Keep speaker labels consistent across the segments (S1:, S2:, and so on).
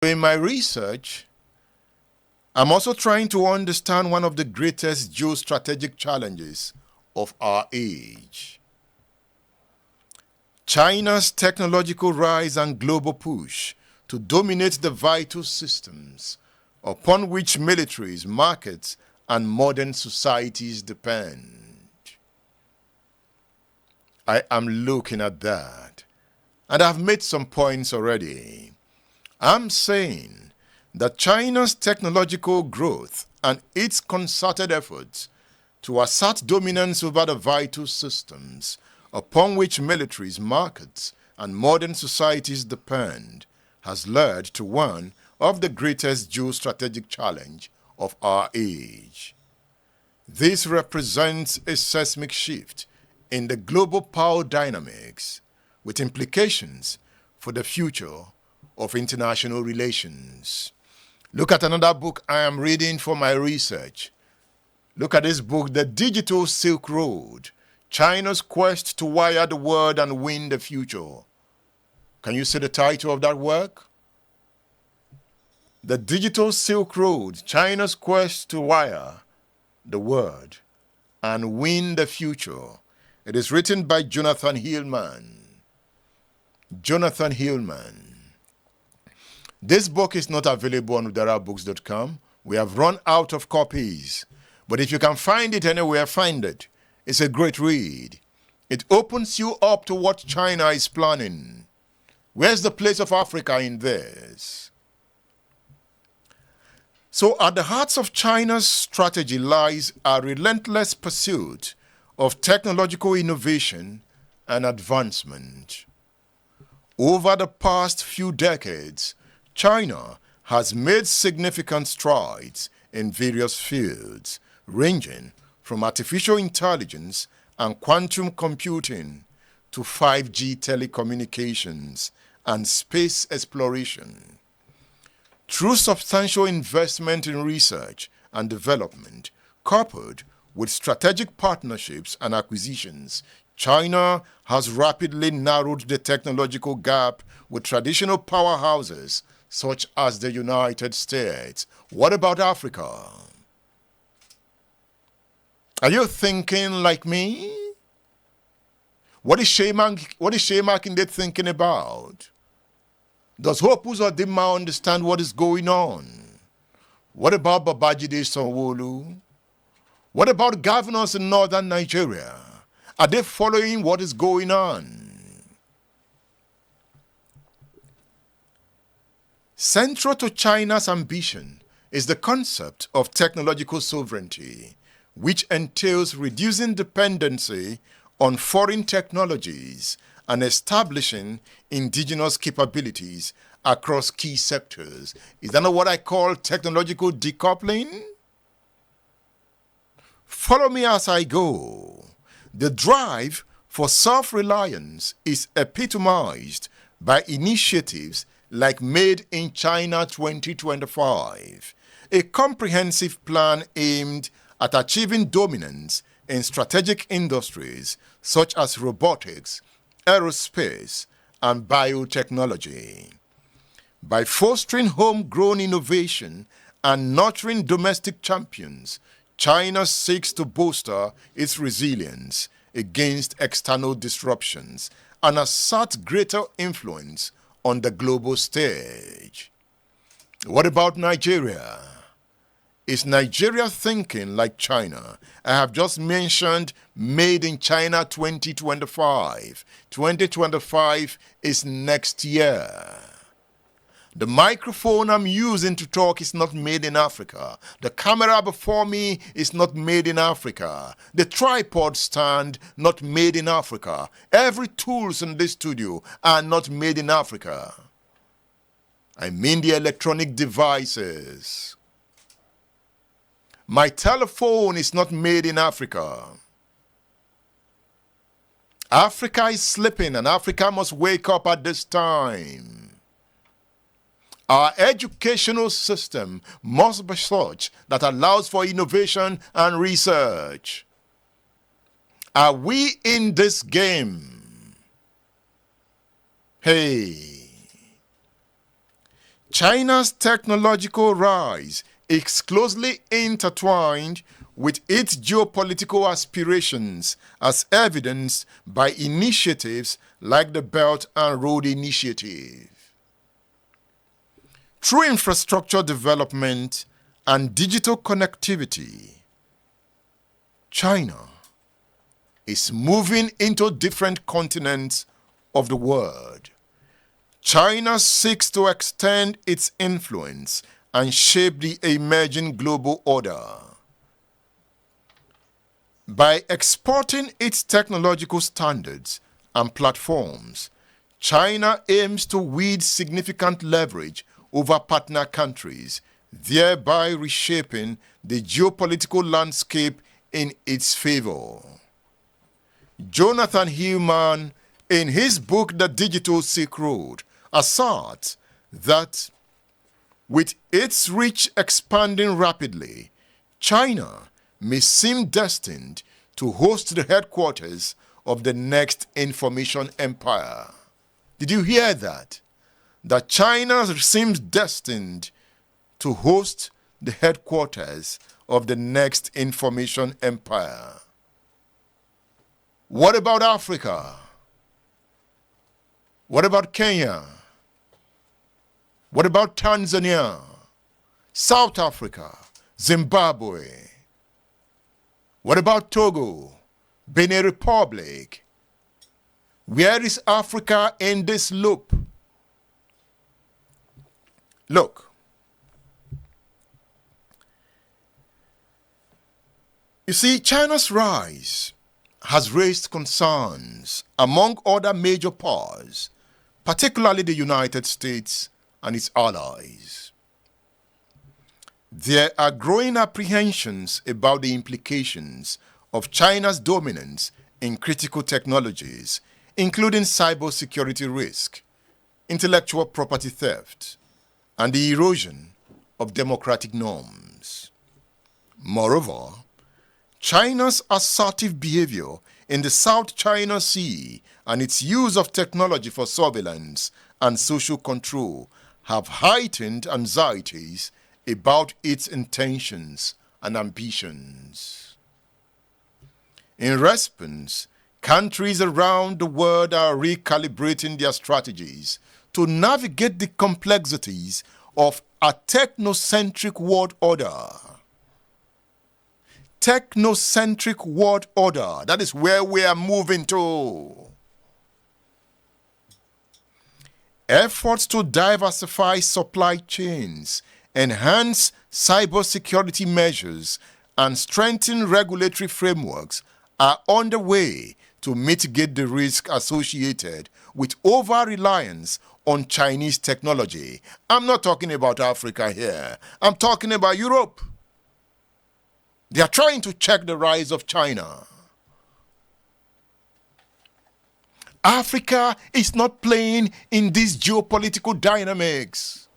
S1: In my research, I'm also trying to understand one of the greatest geostrategic challenges of our age. China's technological rise and global push to dominate the vital systems upon which militaries, markets, and modern societies depend. I am looking at that, and I've made some points already. I'm saying that China's technological growth and its concerted efforts to assert dominance over the vital systems upon which militaries, markets, and modern societies depend has led to one of the greatest geostrategic challenge of our age. This represents a seismic shift in the global power dynamics with implications for the future of international relations. Look at another book I am reading for my research. Look at this book, The Digital Silk Road, China's Quest to Wire the World and Win the Future. Can you see the title of that work? The Digital Silk Road, China's Quest to Wire the World and Win the Future. It is written by Jonathan Hillman. Jonathan Hillman. This book is not available on udarabooks.com. We have run out of copies. But if you can find it anywhere, find it. It's a great read. It opens you up to what China is planning. Where's the place of Africa in this? So at the heart of China's strategy lies a relentless pursuit of technological innovation and advancement. Over the past few decades, China has made significant strides in various fields, ranging from artificial intelligence and quantum computing to 5G telecommunications and space exploration. Through substantial investment in research and development, coupled with strategic partnerships and acquisitions, China has rapidly narrowed the technological gap with traditional powerhouses such as the United States. What about Africa? Are you thinking like me? What is Shemakinde thinking about? Does Hope Uzodinma understand what is going on? What about Babajide Sanwo-Olu? What about governors in northern Nigeria? Are they following what is going on? Central to China's ambition is the concept of technological sovereignty, which entails reducing dependency on foreign technologies and establishing indigenous capabilities across key sectors. Is that not what I call technological decoupling? Follow me as I go. The drive for self-reliance is epitomized by initiatives like Made in China 2025, a comprehensive plan aimed at achieving dominance in strategic industries such as robotics, aerospace, and biotechnology. By fostering homegrown innovation and nurturing domestic champions, China seeks to bolster its resilience against external disruptions and assert greater influence on the global stage. What about Nigeria? Is Nigeria thinking like China? I have just mentioned Made in China 2025. 2025 is next year. The microphone I'm using to talk is not made in Africa. The camera before me is not made in Africa. The tripod stand, not made in Africa. Every tools in this studio are not made in Africa. I mean the electronic devices. My telephone is not made in Africa. Africa is sleeping and Africa must wake up at this time. Our educational system must be such that allows for innovation and research. Are we in this game? Hey. China's technological rise is closely intertwined with its geopolitical aspirations, as evidenced by initiatives like the Belt and Road Initiative. Through infrastructure development and digital connectivity, China is moving into different continents of the world. China seeks to extend its influence and shape the emerging global order. By exporting its technological standards and platforms, China aims to wield significant leverage over partner countries, thereby reshaping the geopolitical landscape in its favor. Jonathan Hillman, in his book The Digital Silk Road, asserts that with its reach expanding rapidly, China may seem destined to host the headquarters of the next information empire. Did you hear that? That China seems destined to host the headquarters of the next information empire. What about Africa? What about Kenya? What about Tanzania, South Africa, Zimbabwe? What about Togo, Benin Republic? Where is Africa in this loop? Look, you see, China's rise has raised concerns among other major powers, particularly the United States and its allies. There are growing apprehensions about the implications of China's dominance in critical technologies, including cybersecurity risk, intellectual property theft, and the erosion of democratic norms. Moreover, China's assertive behavior in the South China Sea and its use of technology for surveillance and social control have heightened anxieties about its intentions and ambitions. In response, countries around the world are recalibrating their strategies to navigate the complexities of a technocentric world order. Technocentric world order, that is where we are moving to. Efforts to diversify supply chains, enhance cybersecurity measures, and strengthen regulatory frameworks are underway to mitigate the risk associated with over-reliance on Chinese technology. I'm not talking about Africa here. I'm talking about Europe. They are trying to check the rise of China. Africa is not playing in these geopolitical dynamics.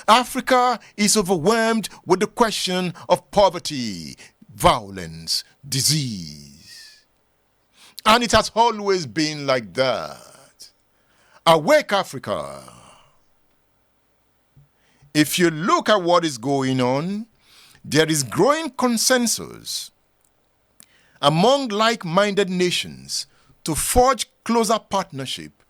S1: Africa is overwhelmed with the question of poverty, violence, disease. And it has always been like that. Awake, Africa. If you look at what is going on, there is growing consensus among like-minded nations to forge closer partnership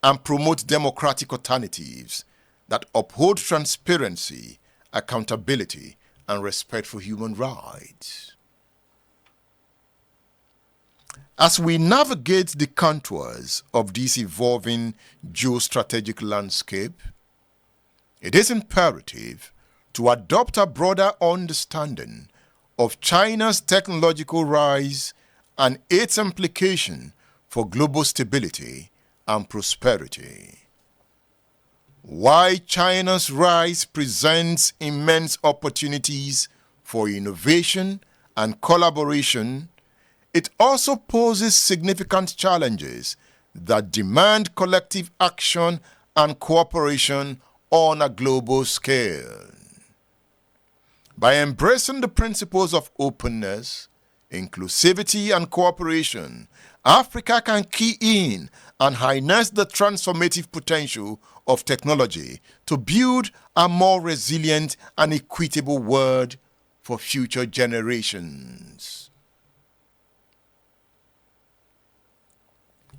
S1: and promote democratic alternatives that uphold transparency, accountability, and respect for human rights. As we navigate the contours of this evolving geostrategic landscape, it is imperative to adopt a broader understanding of China's technological rise and its implication for global stability and prosperity. While China's rise presents immense opportunities for innovation and collaboration, it also poses significant challenges that demand collective action and cooperation on a global scale. By embracing the principles of openness, inclusivity, and cooperation, Africa can key in and harness the transformative potential of technology to build a more resilient and equitable world for future generations.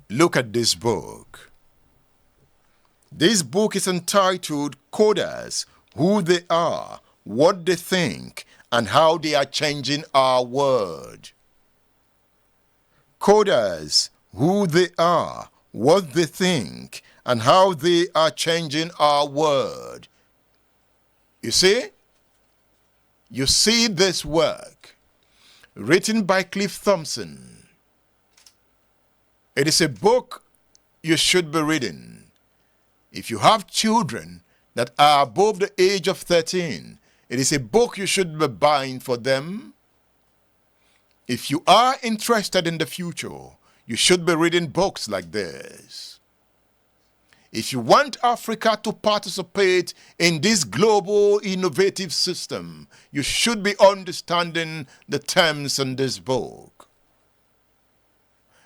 S1: Look at this book. This book is entitled Coders: Who They Are, What They Think, and How They Are Changing Our World. Coders: Who They Are, What They Think, and How They Are Changing Our World. You see this work, written by Cliff Thompson. It is a book you should be reading. If you have children that are above the age of 13, it is a book you should be buying for them. If you are interested in the future, you should be reading books like this. If you want Africa to participate in this global innovative system, you should be understanding the terms in this book.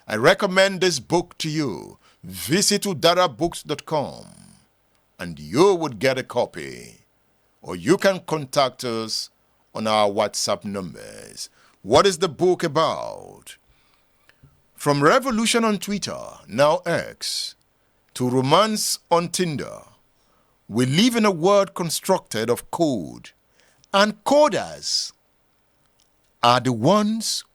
S1: I recommend this book to you. Visit udarabooks.com and you would get a copy. Or you can contact us on our WhatsApp numbers. What is the book about? From revolution on Twitter, now X, to romance on Tinder, we live in a world constructed of code. And coders are the ones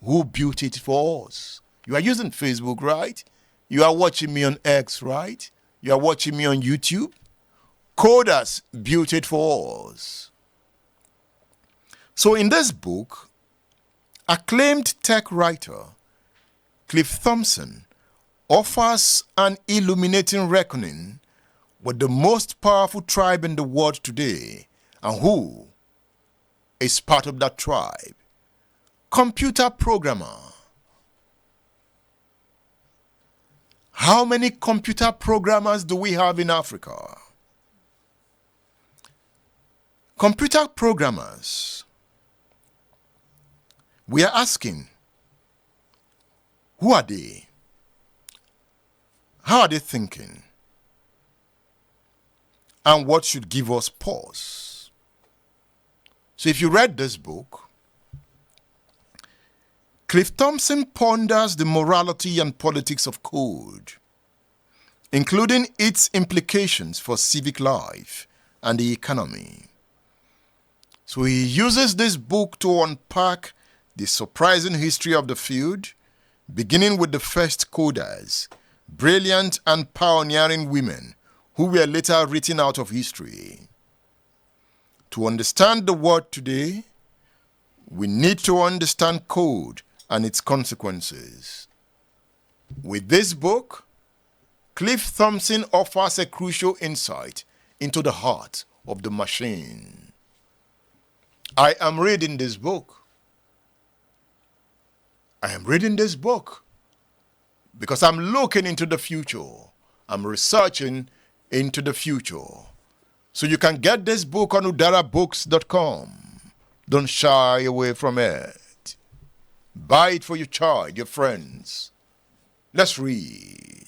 S1: who built it for us. You are using Facebook, right? You are watching me on X, right? You are watching me on YouTube. Coders built it for us. So in this book, acclaimed tech writer Cliff Thompson offers an illuminating reckoning with the most powerful tribe in the world today and who is part of that tribe. Computer programmer. How many computer programmers do we have in Africa? Computer programmers. We are asking, who are they? How are they thinking? And what should give us pause? So if you read this book, Cliff Thompson ponders the morality and politics of code, including its implications for civic life and the economy. So he uses this book to unpack the surprising history of the field, beginning with the first coders, brilliant and pioneering women who were later written out of history. To understand the world today, we need to understand code and its consequences. With this book, Cliff Thompson offers a crucial insight into the heart of the machine. I am reading this book. I am reading this book because I'm looking into the future. I'm researching into the future. So you can get this book on udarabooks.com. Don't shy away from it. Buy it for your child, your friends. Let's read.